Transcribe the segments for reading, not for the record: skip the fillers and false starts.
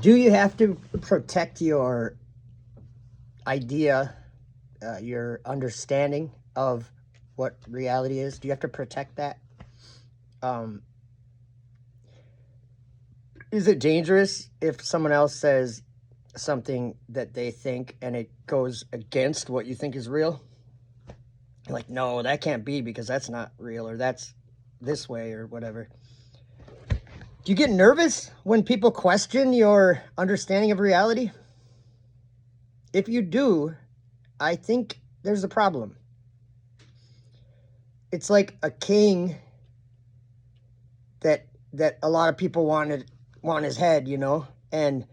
Do you have to protect your idea, your understanding of what reality is? Do you have to protect that? Um, is it dangerous if someone else says something that they think and it goes against what you think is real? Like, no, that can't be because that's not real, or that's this way, or whatever. Do you get nervous when people question your understanding of reality? If you do, I think there's a problem. It's like a king that a lot of people want his head, and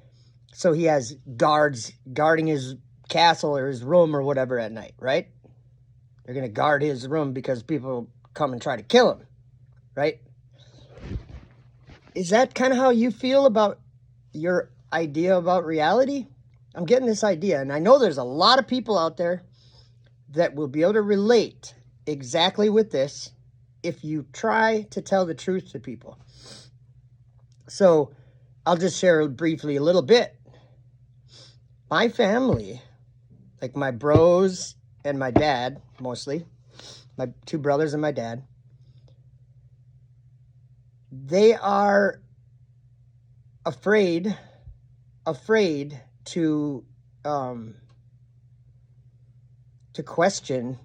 so he has guards guarding his castle or his room or whatever at night, right? They're going to guard his room because people come and try to kill him, right? Is that kind of how you feel about your idea about reality? I'm getting this idea, and I know there's a lot of people out there that will be able to relate exactly with this if you try to tell the truth to people. So I'll just share briefly a little bit. My family, like my bros and my dad, mostly, my two brothers and my dad, they are afraid to question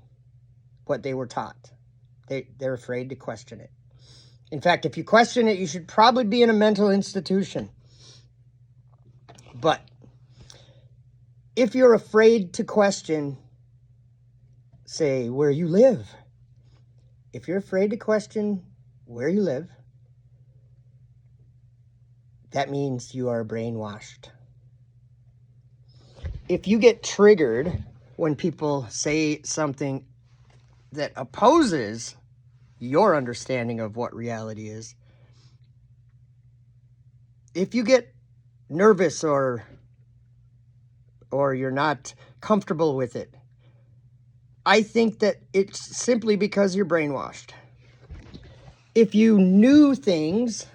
what they were taught. They're afraid to question it. In fact, if you question it, you should probably be in a mental institution. But if you're afraid to question, say, where you live, if you're afraid to question where you live, that means you are brainwashed. If you get triggered when people say something that opposes your understanding of what reality is, if you get nervous or you're not comfortable with it, I think that it's simply because you're brainwashed. If you knew things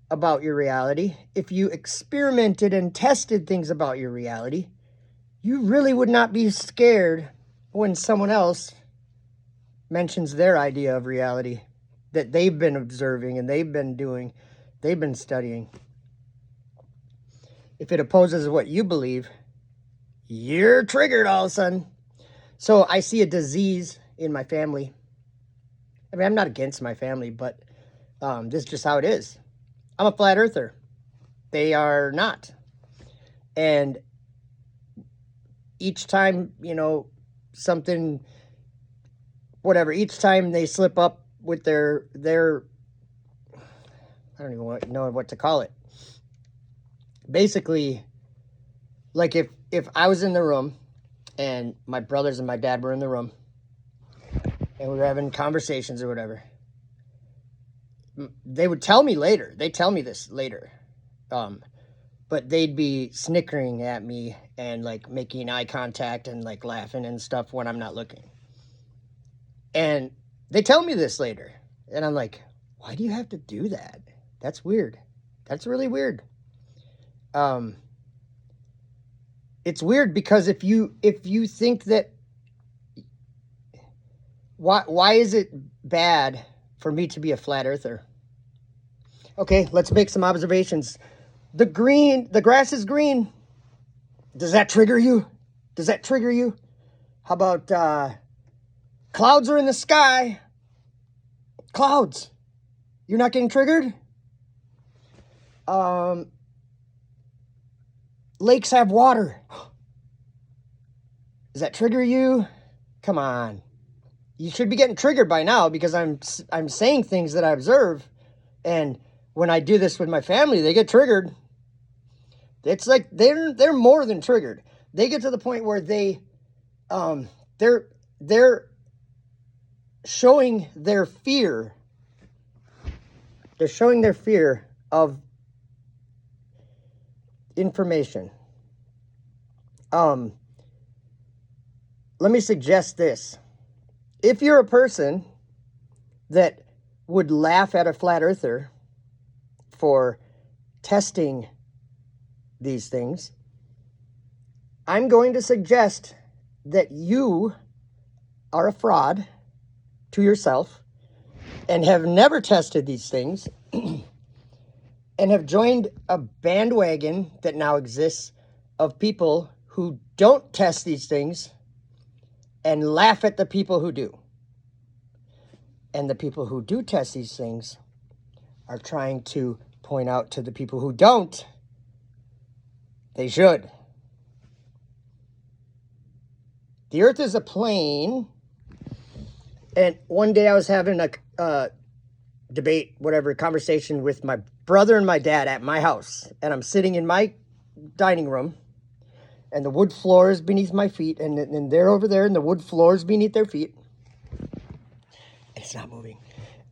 about your reality, if you experimented and tested things about your reality, you really would not be scared when someone else mentions their idea of reality that they've been observing and they've been studying. If it opposes what you believe, you're triggered all of a sudden. So I see a disease in my family. I mean, I'm not against my family, but this is just how it is. I'm a flat earther. They are not. And each time, something, whatever, each time they slip up with their I don't even know what to call it. Basically, like if I was in the room and my brothers and my dad were in the room and we were having conversations or whatever, they would tell me later. They tell me this later. But they'd be snickering at me and like making eye contact and like laughing and stuff when I'm not looking. And they tell me this later. And I'm like, why do you have to do that? That's weird. That's really weird. It's weird because if you think that, why is it bad for me to be a flat earther? Okay, let's make some observations. The grass is green. Does that trigger you? How about clouds are in the sky? Clouds. You're not getting triggered? Lakes have water. Does that trigger you? Come on. You should be getting triggered by now because I'm saying things that I observe, and when I do this with my family, they get triggered. It's like they're more than triggered. They get to the point where they're showing their fear. They're showing their fear of information. Let me suggest this. If you're a person that would laugh at a flat earther for testing these things, I'm going to suggest that you are a fraud to yourself and have never tested these things and have joined a bandwagon that now exists of people who don't test these things and laugh at the people who do. And the people who do test these things are trying to point out to the people who don't, they should. The earth is a plane. And one day I was having a debate, whatever, conversation with my brother and my dad at my house. And I'm sitting in my dining room, and the wood floor is beneath my feet. And they're over there, and the wood floor is beneath their feet. It's not moving.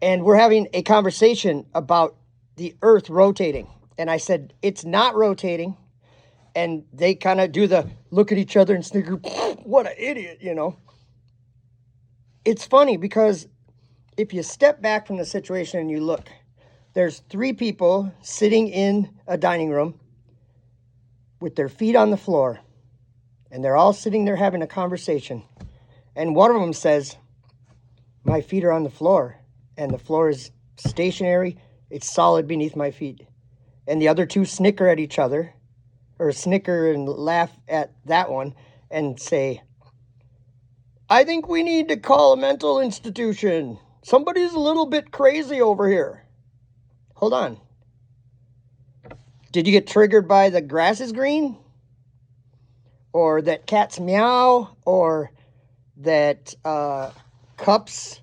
And we're having a conversation about the earth rotating. And I said, it's not rotating. And they kind of do the look at each other and snicker, what an idiot, you know. It's funny because if you step back from the situation and you look, there's 3 people sitting in a dining room with their feet on the floor. And they're all sitting there having a conversation. And one of them says, my feet are on the floor. And the floor is stationary. It's solid beneath my feet. And the other 2 snicker at each other, or snicker and laugh at that one and say, I think we need to call a mental institution. Somebody's a little bit crazy over here. Hold on. Did you get triggered by the grass is green? Or that cats meow? Or that cups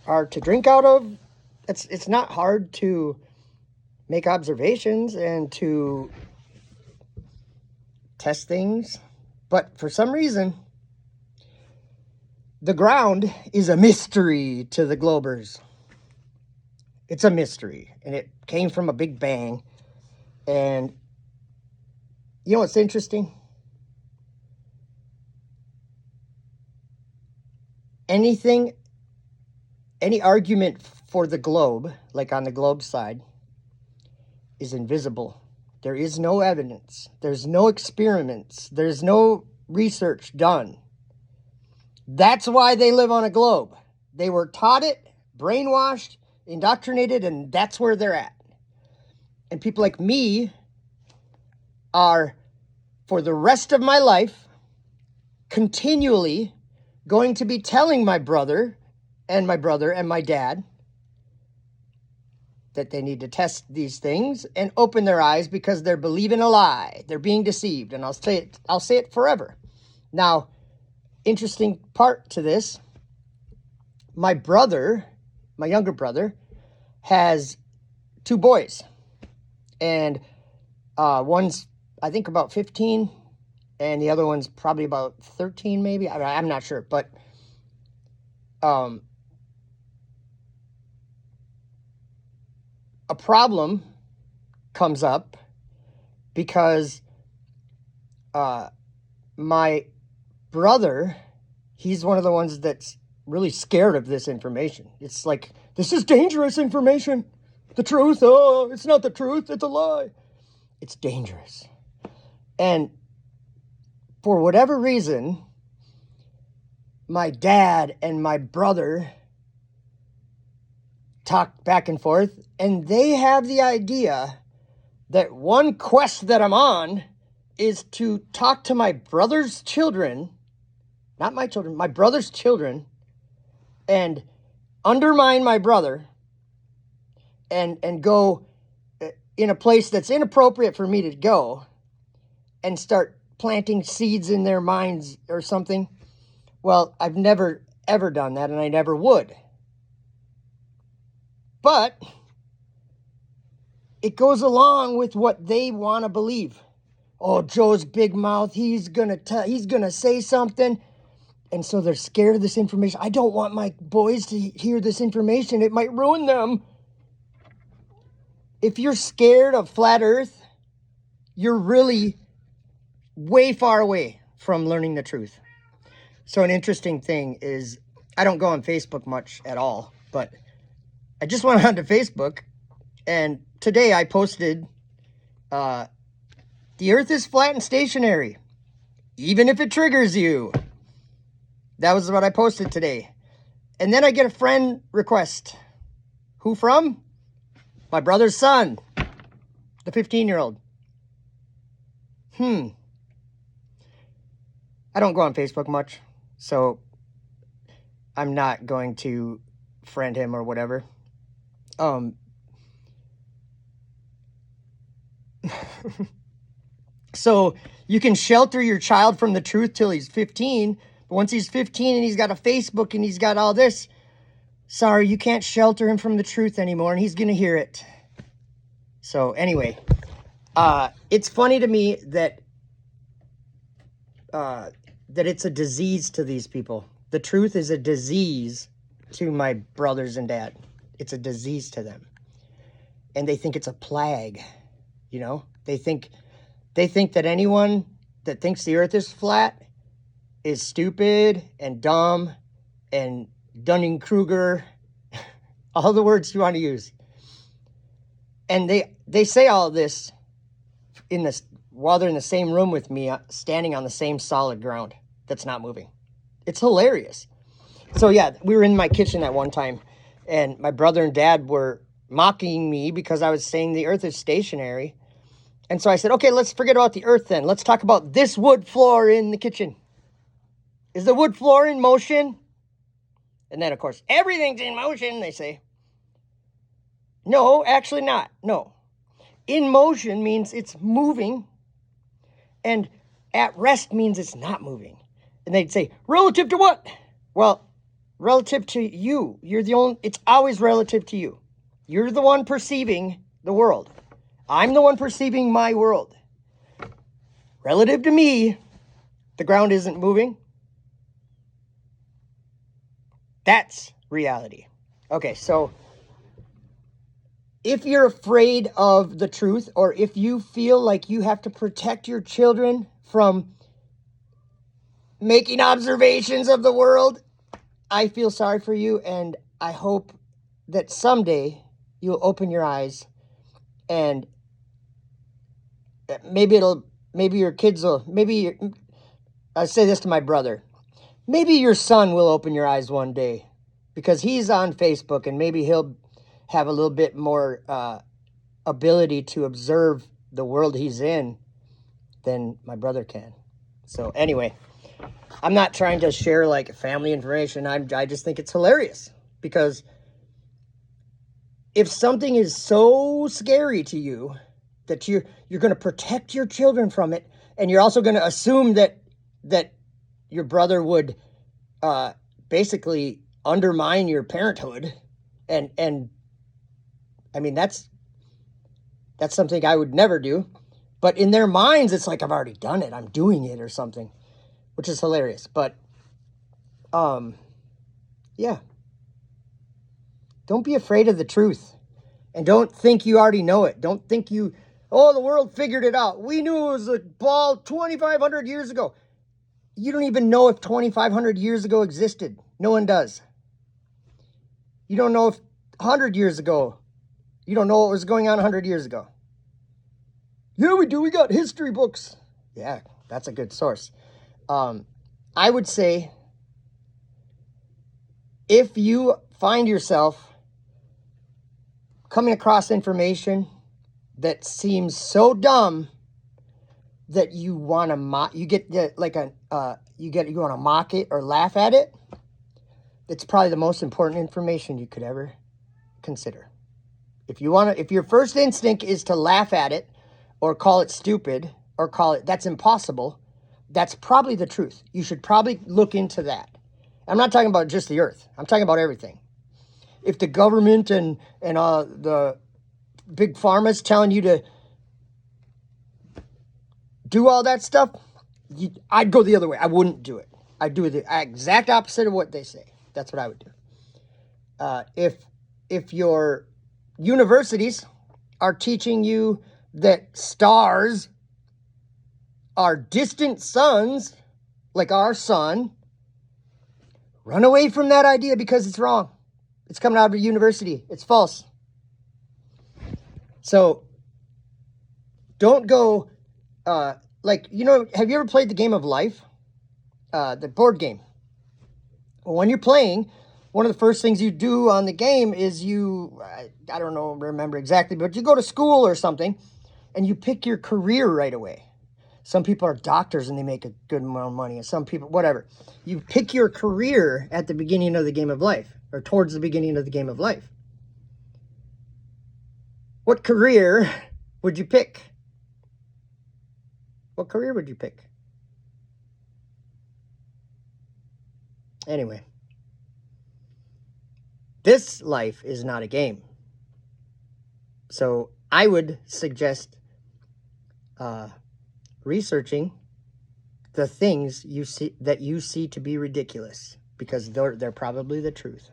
are to drink out of? It's not hard to make observations and to test things. But for some reason, the ground is a mystery to the Globers. It's a mystery. And it came from a big bang. And you know what's interesting? Any argument for the globe, like on the globe side, is invisible. There is no evidence. There's no experiments. There's no research done. That's why they live on a globe. They were taught it, brainwashed, indoctrinated, and that's where they're at. And people like me are, for the rest of my life, continually going to be telling my brother and my dad that they need to test these things and open their eyes because they're believing a lie. They're being deceived. And I'll say it forever. Now, interesting part to this, my younger brother, has 2 boys. And one's, I think, about 15, and the other one's probably about 13, maybe. I'm not sure, but a problem comes up because my brother, he's one of the ones that's really scared of this information. It's like, this is dangerous information. The truth, oh, it's not the truth, it's a lie. It's dangerous. And for whatever reason, my dad and my brother talk back and forth, and they have the idea that one quest that I'm on is to talk to my brother's children, not my children, my brother's children, and undermine my brother and go in a place that's inappropriate for me to go and start planting seeds in their minds or something. Well, I've never, ever done that, and I never would. But it goes along with what they want to believe. Oh, Joe's big mouth, he's gonna say something. And so they're scared of this information. I don't want my boys to hear this information. It might ruin them. If you're scared of flat earth, you're really way far away from learning the truth. So an interesting thing is, I don't go on Facebook much at all, but I just went onto Facebook And today I posted, the earth is flat and stationary, even if it triggers you. That was what I posted today. And then I get a friend request. Who from? My brother's son, the 15-year-old. I don't go on Facebook much, so I'm not going to friend him or whatever. So you can shelter your child from the truth till he's 15. But once he's 15 and he's got a Facebook and he's got all this, sorry, you can't shelter him from the truth anymore, and he's going to hear it. So anyway, it's funny to me that it's a disease to these people. The truth is a disease to my brothers and dad. It's a disease to them. And they think it's a plague, you know? They think that anyone that thinks the earth is flat is stupid and dumb and Dunning-Kruger, all the words you want to use. And they say all this while they're in the same room with me, standing on the same solid ground that's not moving. It's hilarious. So yeah, we were in my kitchen at one time, and my brother and dad were mocking me because I was saying the earth is stationary. And so I said, okay, let's forget about the earth then. Let's talk about this wood floor in the kitchen. Is the wood floor in motion? And then, of course, everything's in motion, they say. No, actually not. No. In motion means it's moving, and at rest means it's not moving. And they'd say, relative to what? Well, relative to you. It's always relative to you. You're the one perceiving the world. I'm the one perceiving my world. Relative to me, the ground isn't moving. That's reality. Okay, so if you're afraid of the truth, or if you feel like you have to protect your children from making observations of the world, I feel sorry for you, and I hope that someday you'll open your eyes, and maybe your kids will, I say this to my brother, maybe your son will open your eyes one day, because he's on Facebook, and maybe he'll have a little bit more ability to observe the world he's in than my brother can. So anyway, I'm not trying to share like family information. I just think it's hilarious, because if something is so scary to you that you're going to protect your children from it, and you're also going to assume that your brother would basically undermine your parenthood, and I mean, that's something I would never do. But in their minds, it's like, I've already done it. I'm doing it or something, which is hilarious. But, yeah. Don't be afraid of the truth. And don't think you already know it. Don't think the world figured it out. We knew it was a ball 2,500 years ago. You don't even know if 2,500 years ago existed. No one does. You don't know if 100 years ago. You don't know what was going on 100 years ago. Yeah, we do. We got history books. Yeah, that's a good source. I would say, if you find yourself coming across information that seems so dumb that you want to mock, you want to mock it or laugh at it, it's probably the most important information you could ever consider. If your first instinct is to laugh at it, or call it stupid, or call it, that's impossible, that's probably the truth. You should probably look into that. I'm not talking about just the earth. I'm talking about everything. If the government and the big pharma's telling you to do all that stuff, I'd go the other way. I wouldn't do it. I'd do the exact opposite of what they say. That's what I would do. If your universities are teaching you that stars are distant suns, like our sun, run away from that idea, because it's wrong. It's coming out of a university. It's false. So don't go, like, you know, have you ever played the game of life? The board game. Well, when you're playing, one of the first things you do on the game is I don't know, remember exactly, but you go to school or something and you pick your career right away. Some people are doctors and they make a good amount of money, and some people, whatever. You pick your career at the beginning of the game of life, or towards the beginning of the game of life. What career would you pick? What career would you pick? Anyway, this life is not a game. So I would suggest researching the things you see to be ridiculous, because they're probably the truth.